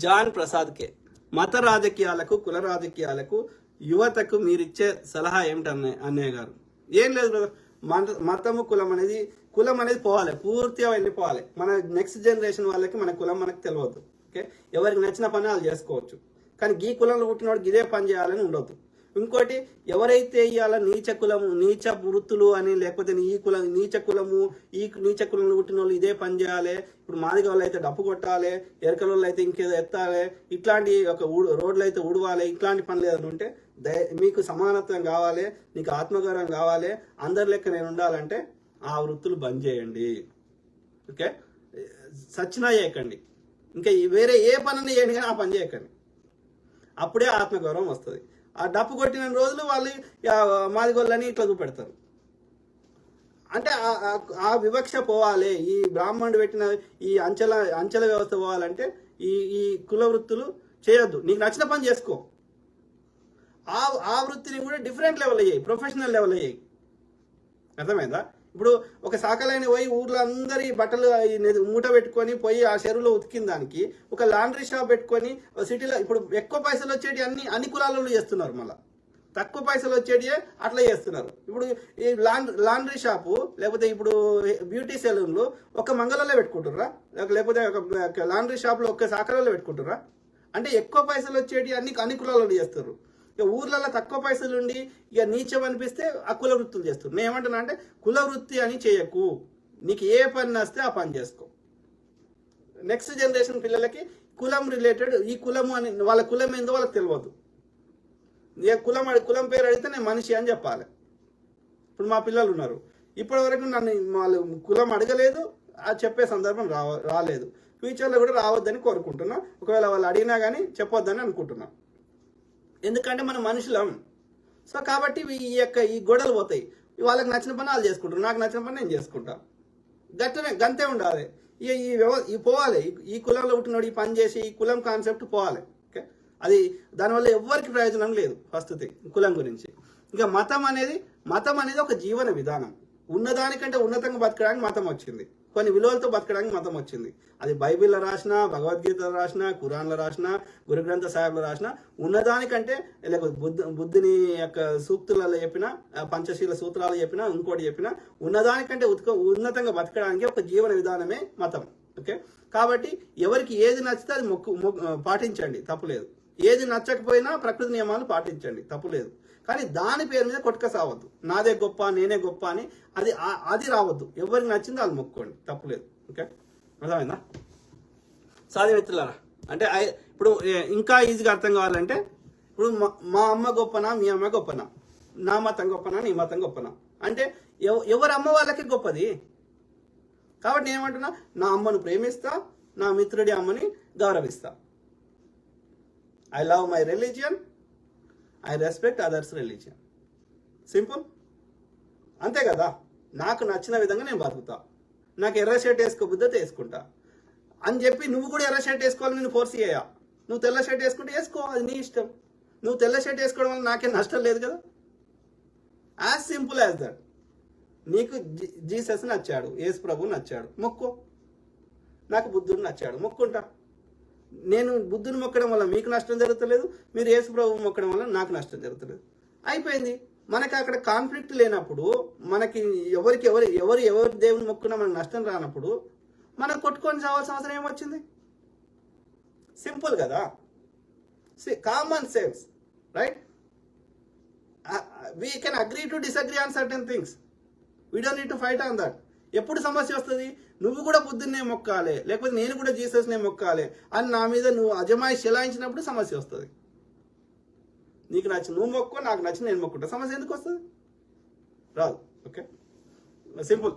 John ప్రసాద్కే మత రాజకీయాలకు కుల రాజకీయాలకు యువతకు మీరిచ్చే సలహా ఏమిటన్న అన్నయ్య గారు? ఏం లేదు బ్రదర్, మతము కులం అనేది పోవాలి, పూర్తిగా వెళ్ళిపోవాలి. మన నెక్స్ట్ జనరేషన్ వాళ్ళకి మన కులం మనకు తెలియదు. ఓకే, ఎవరికి నచ్చిన పని వాళ్ళు చేసుకోవచ్చు, కానీ ఈ కులంలో పుట్టినవాడికి ఇదే పని చేయాలని ఉండొద్దు. ఇంకోటి, ఎవరైతే ఇవాళ నీచ కులము నీచ వృత్తులు అని, లేకపోతే నీచ కులంలో పుట్టిన వాళ్ళు ఇదే పని చేయాలి, ఇప్పుడు మాదిగ వాళ్ళు అయితే డప్పు కొట్టాలి, ఎరకల వాళ్ళు అయితే ఇంకేదో ఎత్తాలి, ఇట్లాంటి ఒక రోడ్లు అయితే ఉడవాలి, ఇట్లాంటి పనులు ఏదైనా ఉంటే మీకు సమానత్వం కావాలి, నీకు ఆత్మగౌరవం కావాలి, అందరి లెక్క నేను ఉండాలంటే ఆ వృత్తులు బంద్ చేయండి. ఓకే, సచ్చినా చేయకండి, ఇంకా వేరే ఏ పని చేయండి కానీ ఆ పని చేయకండి. అప్పుడే ఆత్మగౌరవం వస్తుంది. ఆ డప్పు కొట్టిన రోజులు వాళ్ళు మాదిగోళ్ళని ఇట్లా చూపెడతారు. అంటే ఆ వివక్ష పోవాలి, ఈ బ్రాహ్మణుడు పెట్టిన ఈ అంచెల వ్యవస్థ పోవాలంటే ఈ కుల వృత్తులు చేయొద్దు. నీకు నచ్చిన పని చేసుకో, ఆ వృత్తిని కూడా డిఫరెంట్ లెవెల్ అయ్యాయి, ప్రొఫెషనల్ లెవెల్ అయ్యాయి. అర్థమైందా? ఇప్పుడు ఒక శాఖలైన పోయి ఊర్లో అందరి బట్టలు మూట పెట్టుకొని పోయి ఆ చెరువులో ఉతికిన దానికి ఒక లాండ్రీ షాప్ పెట్టుకొని సిటీలో ఇప్పుడు ఎక్కువ పైసలు వచ్చేటి అన్ని కులాలలో చేస్తున్నారు, మళ్ళీ తక్కువ పైసలు వచ్చేటి అట్లా చేస్తున్నారు. ఇప్పుడు ఈ లాండ్రీ షాపు లేకపోతే ఇప్పుడు బ్యూటీ సెలూన్లు ఒక మంగళంలో పెట్టుకుంటుర్రా, లేకపోతే ఒక లాండ్రీ షాప్లో ఒక శాఖలలో పెట్టుకుంటుర్రా? అంటే ఎక్కువ పైసలు వచ్చేటి అన్ని కులాలలో చేస్తారు. ఇక ఊర్లలో తక్కువ పైసలు ఉండి ఇక నీచం అనిపిస్తే ఆ కుల వృత్తులు చేస్తారు. నేను ఏమంటున్నా అంటే, కుల వృత్తి అని చేయకు, నీకు ఏ పని వస్తే ఆ పని చేసుకో. నెక్స్ట్ జనరేషన్ పిల్లలకి కులం రిలేటెడ్, ఈ కులము అని వాళ్ళ కులం ఏందో వాళ్ళకి తెలియదు. కులం పేరు అడిగితే నేను మనిషి అని చెప్పాలి. ఇప్పుడు మా పిల్లలు ఉన్నారు, ఇప్పటి వరకు నన్ను వాళ్ళు కులం అడగలేదు, అది చెప్పే సందర్భం రాలేదు. ఫ్యూచర్లో కూడా రావద్దని కోరుకుంటున్నా. ఒకవేళ వాళ్ళు అడిగినా కానీ చెప్పొద్దని అనుకుంటున్నా. ఎందుకంటే మనం మనుషులం. సో కాబట్టి ఈ గొడవలు పోతాయి. వాళ్ళకి నచ్చిన పని వాళ్ళు చేసుకుంటారు, నాకు నచ్చిన పని నేను చేసుకుంటా. గంతే ఉండాలి. ఈ పోవాలి, ఈ కులంలో పుట్టినోడు ఈ పని చేసి ఈ కులం కాన్సెప్ట్ పోవాలి. ఓకే, అది దానివల్ల ఎవరికి ప్రయోజనం లేదు. ఫస్ట్ కులం గురించి. ఇంకా మతం అనేది ఒక జీవన విధానం. ఉన్నదానికంటే ఉన్నతంగా బతకడానికి మతం వచ్చింది, కొన్ని విలువలతో బతకడానికి మతం వచ్చింది. అది బైబిల్లో రాసినా, భగవద్గీతలో రాసినా, ఖురాన్లో రాసినా, గురు గ్రంథ సాహిబ్లో రాసినా, ఉన్నదానికంటే లేకపోతే బుద్ధుని యొక్క సూక్తులలో చెప్పినా, పంచశీల సూత్రాలు చెప్పినా, ఇంకోటి చెప్పినా, ఉన్నదానికంటే ఉన్నతంగా బతకడానికి ఒక జీవన విధానమే మతం. ఓకే, కాబట్టి ఎవరికి ఏది నచ్చితే అది పాటించండి, తప్పులేదు. ఏది నచ్చకపోయినా ప్రకృతి నియమాలు పాటించండి, తప్పులేదు. కానీ దాని పేరు మీద కొట్టుక సావద్దు, నాదే గొప్ప నేనే గొప్ప అని అది రావద్దు. ఎవరికి నచ్చిందో అది మొక్కుకోండి, తప్పులేదు. ఓకే, అర్థమైందా? సాధి మిత్రులారా, అంటే ఇప్పుడు ఇంకా ఈజీగా అర్థం కావాలంటే, ఇప్పుడు మా అమ్మ గొప్పనా మీ అమ్మ గొప్పనా, నా మతం గొప్పనా నీ మతం గొప్పనా అంటే ఎవరి అమ్మ వాళ్ళకి గొప్పది. కాబట్టి నేను ఏమంటున్నా, నా అమ్మను ప్రేమిస్తా, నా మిత్రుడి అమ్మని గౌరవిస్తా. I love my religion, I respect others religion. Simple, అంతే కదా. నాకు నచ్చిన విధంగా నేను బతుకుతా. నాకు ఎర్ర షర్ట్ వేసుకోబుద్ధితే వేసుకుంటా అని చెప్పి నువ్వు కూడా ఎర్ర షర్ట్ వేసుకోవాలని నేను ఫోర్స్ చేయ. నువ్వు తెల్ల షర్ట్ వేసుకుంటే వేసుకో, అది నీ ఇష్టం. నువ్వు తెల్ల షర్ట్ వేసుకోవడం వల్ల నాకేం నష్టం లేదు కదా. As simple as that. నీకు జీసస్ నచ్చాడు, యేసు ప్రభు నచ్చాడు, మొక్కో. నాకు బుద్ధుడు నచ్చాడు, మొక్కుంటా. నేను బుద్ధుని మొక్కడం వల్ల మీకు నష్టం జరుగుతలేదు, మీరు యేసు ప్రభు మొక్కడం వల్ల నాకు నష్టం జరుగుతలేదు. అయిపోయింది. మనకి అక్కడ కాన్ఫ్లిక్ట్ లేనప్పుడు, మనకి ఎవరి దేవుని మొక్కున్నా మనకు నష్టం రానప్పుడు మనం కొట్టుకొని చావాల్సిన అవసరం ఏమొచ్చింది? సింపుల్ కదా, common sense, right? We can agree to disagree on certain things, we don't need to fight on that. ఎప్పుడు సమస్య వస్తుంది? నువ్వు కూడా బుద్ధున్నే మొక్కాలి, లేకపోతే నేను కూడా జీసస్నే మొక్కాలి అని నా మీద నువ్వు అజమాయి చెలాయించినప్పుడు సమస్య వస్తుంది. నీకు నచ్చి నువ్వు మొక్కో, నాకు నచ్చి నేను మొక్కుంటా, సమస్య ఎందుకు వస్తుంది? రాదు. Okay, simple.